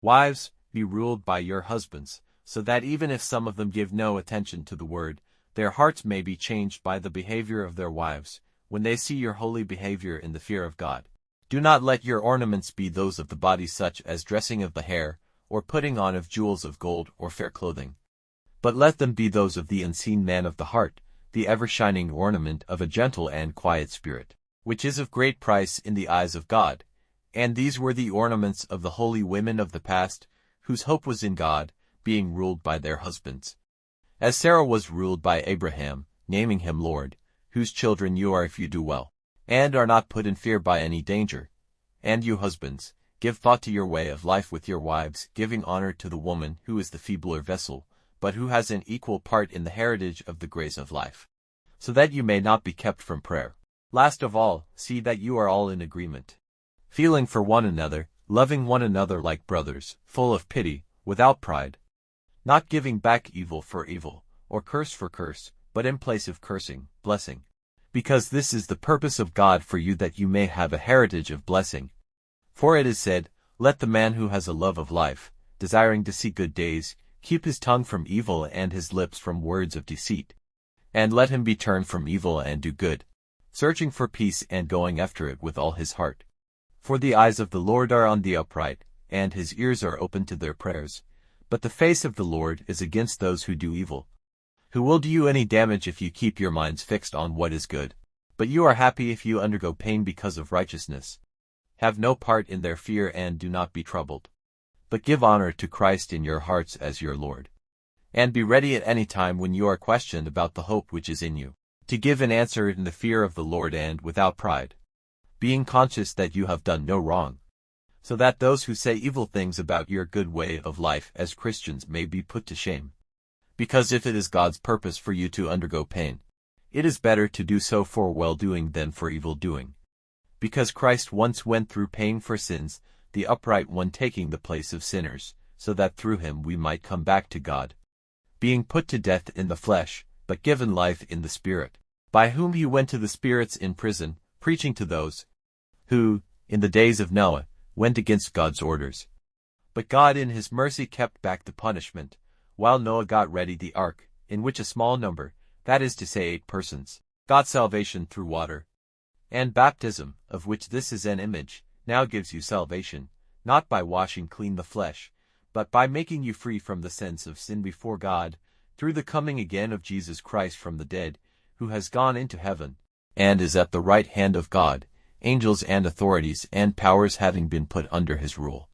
Wives, be ruled by your husbands, so that even if some of them give no attention to the word, their hearts may be changed by the behavior of their wives, when they see your holy behavior in the fear of God. Do not let your ornaments be those of the body, such as dressing of the hair, or putting on of jewels of gold or fair clothing. But let them be those of the unseen man of the heart, the ever-shining ornament of a gentle and quiet spirit, which is of great price in the eyes of God. And these were the ornaments of the holy women of the past, whose hope was in God, being ruled by their husbands. As Sarah was ruled by Abraham, naming him Lord, whose children you are if you do well, and are not put in fear by any danger. And you husbands, give thought to your way of life with your wives, giving honor to the woman who is the feebler vessel, but who has an equal part in the heritage of the grace of life, so that you may not be kept from prayer. Last of all, see that you are all in agreement, feeling for one another, loving one another like brothers, full of pity, without pride, not giving back evil for evil, or curse for curse, but in place of cursing, blessing. Because this is the purpose of God for you, that you may have a heritage of blessing. For it is said, let the man who has a love of life, desiring to see good days, keep his tongue from evil and his lips from words of deceit. And let him be turned from evil and do good, searching for peace and going after it with all his heart. For the eyes of the Lord are on the upright, and his ears are open to their prayers. But the face of the Lord is against those who do evil. Who will do you any damage if you keep your minds fixed on what is good? But you are happy if you undergo pain because of righteousness. Have no part in their fear and do not be troubled. But give honor to Christ in your hearts as your Lord. And be ready at any time when you are questioned about the hope which is in you, to give an answer in the fear of the Lord and without pride, being conscious that you have done no wrong, so that those who say evil things about your good way of life as Christians may be put to shame. Because if it is God's purpose for you to undergo pain, it is better to do so for well-doing than for evil-doing. Because Christ once went through pain for sins, the upright one taking the place of sinners, so that through him we might come back to God, being put to death in the flesh, but given life in the Spirit, by whom he went to the spirits in prison, preaching to those who, in the days of Noah, went against God's orders. But God in his mercy kept back the punishment, while Noah got ready the ark, in which a small number, that is to say 8 persons, got salvation through water. And baptism, of which this is an image, now gives you salvation, not by washing clean the flesh, but by making you free from the sense of sin before God, through the coming again of Jesus Christ from the dead, who has gone into heaven, and is at the right hand of God, angels and authorities and powers having been put under his rule.